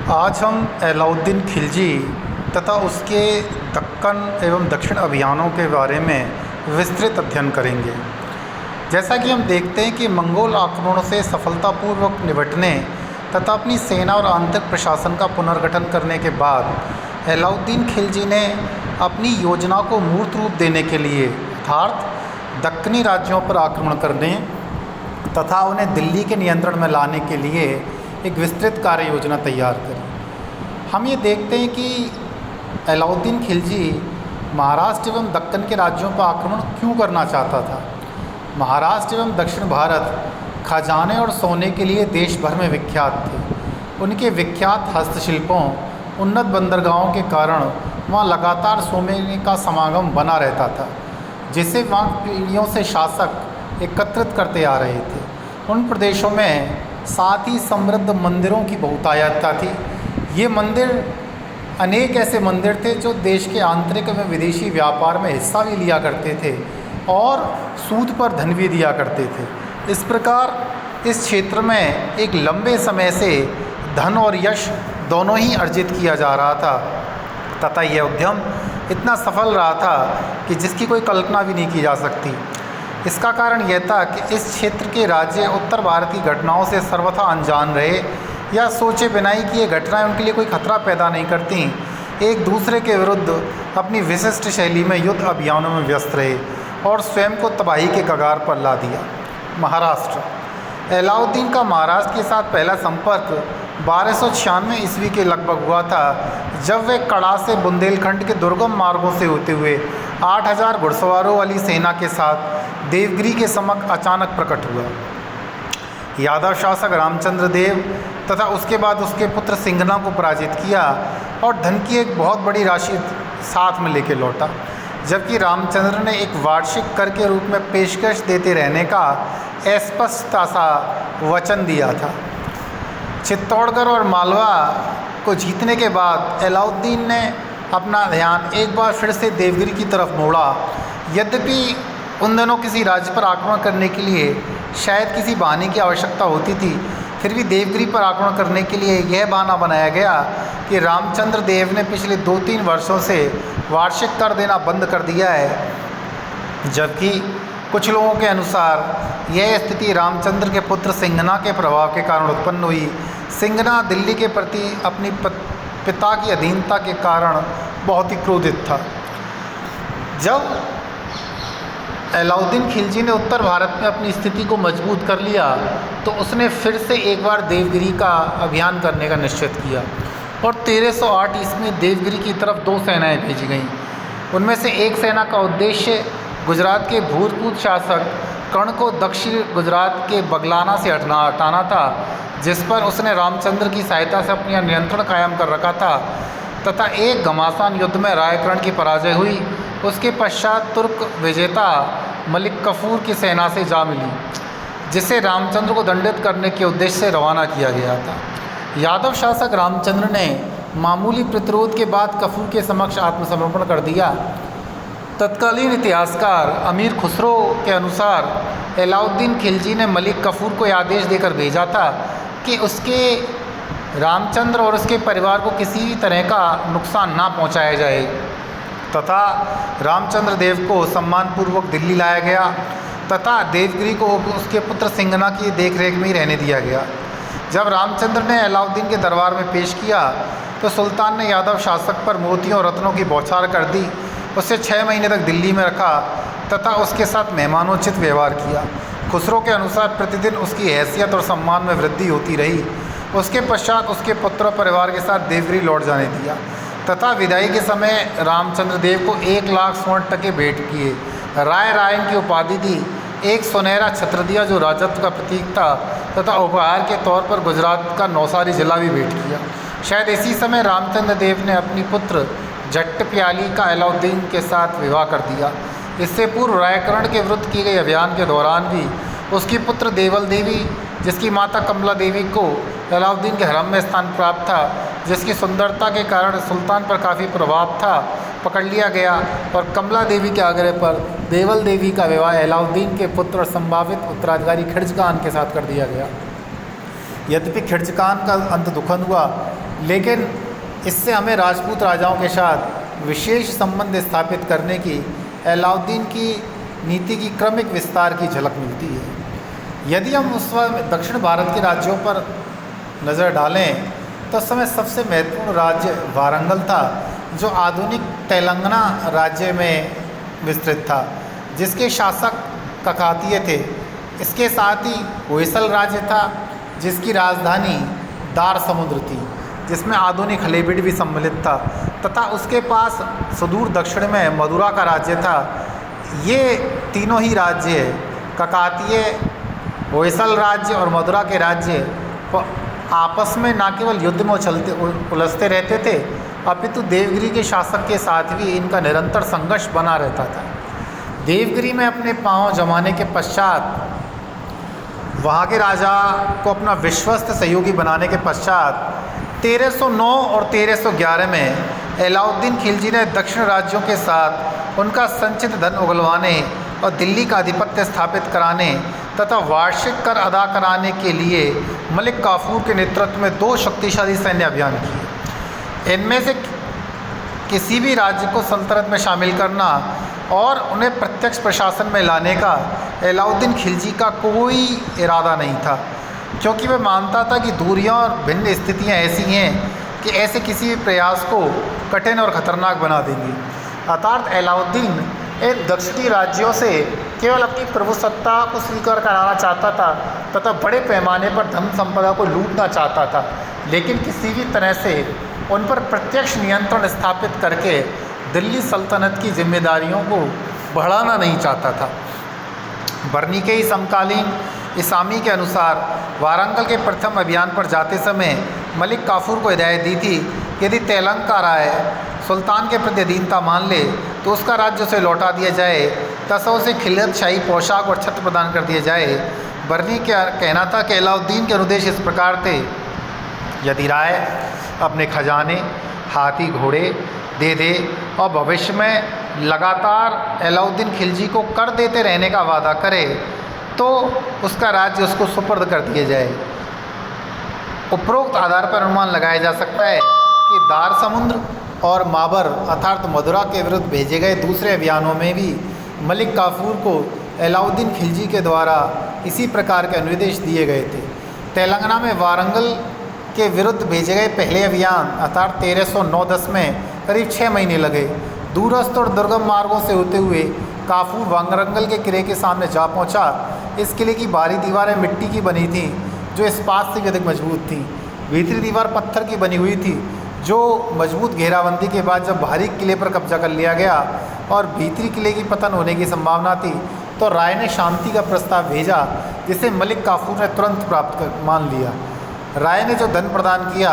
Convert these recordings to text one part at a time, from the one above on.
आज हम अलाउद्दीन खिलजी तथा उसके दक्कन एवं दक्षिण अभियानों के बारे में विस्तृत अध्ययन करेंगे। जैसा कि हम देखते हैं कि मंगोल आक्रमणों से सफलतापूर्वक निपटने तथा अपनी सेना और आंतरिक प्रशासन का पुनर्गठन करने के बाद अलाउद्दीन खिलजी ने अपनी योजना को मूर्त रूप देने के लिए अर्थात दक्कनी राज्यों पर आक्रमण करने तथा उन्हें दिल्ली के नियंत्रण में लाने के लिए एक विस्तृत कार्य योजना तैयार करी। हम ये देखते हैं कि अलाउद्दीन खिलजी महाराष्ट्र एवं दक्कन के राज्यों पर आक्रमण क्यों करना चाहता था। महाराष्ट्र एवं दक्षिण भारत खजाने और सोने के लिए देश भर में विख्यात थे। उनके विख्यात हस्तशिल्पों, उन्नत बंदरगाहों के कारण वहाँ लगातार सोने का समागम बना रहता था, जिसे वहाँ पीढ़ियों से शासक एकत्रित करते आ रहे थे। उन प्रदेशों में साथ ही समृद्ध मंदिरों की बहुतायतता थी। ये मंदिर अनेक ऐसे मंदिर थे जो देश के आंतरिक एवं विदेशी व्यापार में हिस्सा भी लिया करते थे और सूद पर धन भी दिया करते थे। इस प्रकार इस क्षेत्र में एक लंबे समय से धन और यश दोनों ही अर्जित किया जा रहा था तथा यह उद्यम इतना सफल रहा था कि जिसकी कोई कल्पना भी नहीं की जा सकती। इसका कारण यह था कि इस क्षेत्र के राज्य उत्तर भारत की घटनाओं से सर्वथा अनजान रहे या सोचे बिना ही कि ये घटनाएं उनके लिए कोई खतरा पैदा नहीं करती, एक दूसरे के विरुद्ध अपनी विशिष्ट शैली में युद्ध अभियानों में व्यस्त रहे और स्वयं को तबाही के कगार पर ला दिया। महाराष्ट्र। अलाउद्दीन का महाराष्ट्र के साथ पहला संपर्क 1296 ईस्वी के लगभग हुआ था, जब वे कड़ा से बुंदेलखंड के दुर्गम मार्गों से होते हुए 8000 घुड़सवारों वाली सेना के साथ देवगिरी के समक्ष अचानक प्रकट हुआ। यादव शासक रामचंद्र देव तथा उसके बाद उसके पुत्र सिंघना को पराजित किया और धन की एक बहुत बड़ी राशि साथ में लेकर लौटा, जबकि रामचंद्र ने एक वार्षिक कर के रूप में पेशकश देते रहने का स्पष्टता सा वचन दिया था। चित्तौड़गढ़ और मालवा को जीतने के बाद अलाउद्दीन ने अपना ध्यान एक बार फिर से देवगिरी की तरफ मोड़ा। यद्यपि उन दिनों किसी राज्य पर आक्रमण करने के लिए शायद किसी बहाने की आवश्यकता होती थी, फिर भी देवगिरी पर आक्रमण करने के लिए यह बहाना बनाया गया कि रामचंद्र देव ने पिछले 2-3 वर्षों से वार्षिक कर देना बंद कर दिया है। जबकि कुछ लोगों के अनुसार यह स्थिति रामचंद्र के पुत्र सिंघना के प्रभाव के कारण उत्पन्न हुई। सिंघना दिल्ली के प्रति अपनी पिता की अधीनता के कारण बहुत ही क्रोधित था। जब अलाउद्दीन खिलजी ने उत्तर भारत में अपनी स्थिति को मजबूत कर लिया तो उसने फिर से एक बार देवगिरी का अभियान करने का निश्चित किया और 1308 ईस्वी में देवगिरी की तरफ 2 सेनाएं भेजी गईं। उनमें से एक सेना का उद्देश्य गुजरात के भूतपूर्व शासक कर्ण को दक्षिण गुजरात के बगलाना से हटाना था, जिस पर उसने रामचंद्र की सहायता से अपना नियंत्रण कायम कर रखा था, तथा एक घमासान युद्ध में रायकर्ण की पराजय हुई। उसके पश्चात तुर्क विजेता मलिक कफूर की सेना से जा मिली, जिसे रामचंद्र को दंडित करने के उद्देश्य से रवाना किया गया था। यादव शासक रामचंद्र ने मामूली प्रतिरोध के बाद कफूर के समक्ष आत्मसमर्पण कर दिया। तत्कालीन इतिहासकार अमीर खुसरो के अनुसार अलाउद्दीन खिलजी ने मलिक कफूर को आदेश देकर भेजा था कि उसके रामचंद्र और उसके परिवार को किसी भी तरह का नुकसान ना पहुंचाया जाए तथा रामचंद्र देव को सम्मानपूर्वक दिल्ली लाया गया तथा देवगिरी को उसके पुत्र सिंघना की देखरेख में ही रहने दिया गया। जब रामचंद्र ने अलाउद्दीन के दरबार में पेश किया तो सुल्तान ने यादव शासक पर मोतियों और रत्नों की बौछार कर दी, उसे 6 महीने तक दिल्ली में रखा तथा उसके साथ मेहमानोचित व्यवहार किया। खुसरो के अनुसार प्रतिदिन उसकी हैसियत और सम्मान में वृद्धि होती रही। उसके पश्चात उसके पुत्र परिवार के साथ देवगिरी लौट जाने दिया तथा विदाई के समय रामचंद्र देव को 1 लाख स्वर्ण टके भेंट किए। राय रायन की उपाधि दी, एक सुनहरा छत्र दिया जो राजत्व का प्रतीक था तथा उपहार के तौर पर गुजरात का नौसारी जिला भी भेंट किया। शायद इसी समय रामचंद्र देव ने अपनी पुत्र जट्टप्याली का अलाउद्दीन के साथ विवाह कर दिया। इससे पूर्व रायकर्ण के विरुद्ध किए गए अभियान के दौरान भी उसकी पुत्र देवल देवी, जिसकी माता कमला देवी को अलाउद्दीन के हरम में स्थान प्राप्त था, जिसकी सुंदरता के कारण सुल्तान पर काफ़ी प्रभाव था, पकड़ लिया गया और कमला देवी के आग्रह पर देवल देवी का विवाह अलाउद्दीन के पुत्र और संभावित उत्तराधिकारी खिलजी खान के साथ कर दिया गया। यद्यपि खिलजी खान का अंत दुखद हुआ, लेकिन इससे हमें राजपूत राजाओं के साथ विशेष संबंध स्थापित करने की अलाउद्दीन की नीति की क्रमिक विस्तार की झलक मिलती है। यदि हम उस वक्त दक्षिण भारत के राज्यों पर नज़र डालें तो उस समय सबसे महत्वपूर्ण राज्य वारंगल था, जो आधुनिक तेलंगाना राज्य में विस्तृत था, जिसके शासक ककातीय थे। इसके साथ ही होयसल राज्य था, जिसकी राजधानी दार समुद्र थी, जिसमें आधुनिक हलेबीड भी सम्मिलित था, तथा उसके पास सुदूर दक्षिण में मदुरा का राज्य था। ये तीनों ही राज्य ककातीय, होयसल राज्य और मदुरा के राज्य आपस में न केवल युद्ध में उलझते रहते थे, अपितु देवगिरी के शासक के साथ भी इनका निरंतर संघर्ष बना रहता था। देवगिरी में अपने पांव जमाने के पश्चात, वहाँ के राजा को अपना विश्वस्त सहयोगी बनाने के पश्चात 1309 और 1311 में अलाउद्दीन खिलजी ने दक्षिण राज्यों के साथ उनका संचित धन उगलवाने और दिल्ली का आधिपत्य स्थापित कराने तथा वार्षिक कर अदा कराने के लिए मलिक काफूर के नेतृत्व में 2 शक्तिशाली सैन्य अभियान किए। इनमें से किसी भी राज्य को सल्तनत में शामिल करना और उन्हें प्रत्यक्ष प्रशासन में लाने का अलाउद्दीन खिलजी का कोई इरादा नहीं था, क्योंकि वह मानता था कि दूरियां और भिन्न स्थितियां ऐसी हैं कि ऐसे किसी भी प्रयास को कठिन और ख़तरनाक बना देंगी। अर्थात अलाउद्दीन इन दक्षिणी राज्यों से केवल अपनी प्रभुसत्ता को स्वीकार कराना चाहता था तथा बड़े पैमाने पर धन संपदा को लूटना चाहता था, लेकिन किसी भी तरह से उन पर प्रत्यक्ष नियंत्रण स्थापित करके दिल्ली सल्तनत की जिम्मेदारियों को बढ़ाना नहीं चाहता था। बर्नी के ही समकालीन इसामी के अनुसार वारंगल के प्रथम अभियान पर जाते समय मलिक काफूर को हिदायत दी थी कि यदि तेलंग का राय सुल्तान के प्रति अधीनता मान ले तो उसका राज्य उसे लौटा दिया जाए तथा उसे खिलत शाही पोशाक और छत्र प्रदान कर दिया जाए। बर्नी का कहना था कि अलाउद्दीन के अनुदेश इस प्रकार थे, यदि राय अपने खजाने, हाथी घोड़े दे दे और भविष्य में लगातार अलाउद्दीन खिलजी को कर देते रहने का वादा करे तो उसका राज्य उसको सुपर्द कर दिया जाए। उपरोक्त आधार पर अनुमान लगाया जा सकता है कि दार समुद्र और माबर अर्थात मदुरा के विरुद्ध भेजे गए दूसरे अभियानों में भी मलिक काफूर को अलाउद्दीन खिलजी के द्वारा इसी प्रकार के अनुदेश दिए गए थे। तेलंगाना में वारंगल के विरुद्ध भेजे गए पहले अभियान अर्थात 1309-10 में करीब 6 महीने लगे। दूरस्थ और दुर्गम मार्गों से होते हुए काफूर वारंगल के किले के सामने जा पहुंचा। इस किले की बाहरी दीवारें मिट्टी की बनी थीं जो इस्पात से भी अधिक मजबूत थीं। भीतरी दीवार पत्थर की बनी हुई थी, जो मजबूत घेराबंदी के बाद जब बाहरी किले पर कब्जा कर लिया गया और भीतरी किले की पतन होने की संभावना थी तो राय ने शांति का प्रस्ताव भेजा, जिसे मलिक काफूर ने तुरंत मान लिया। राय ने जो धन प्रदान किया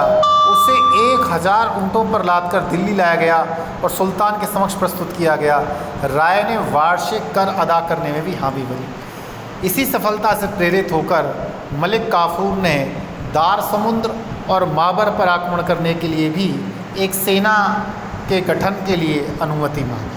उसे 1000 ऊँटों पर लाद कर दिल्ली लाया गया और सुल्तान के समक्ष प्रस्तुत किया गया। राय ने वार्षिक कर अदा करने में भी हामी भरी। इसी सफलता से प्रेरित होकर मलिक काफूर ने दार समुद्र और माबर पर आक्रमण करने के लिए भी एक सेना के गठन के लिए अनुमति मांगी।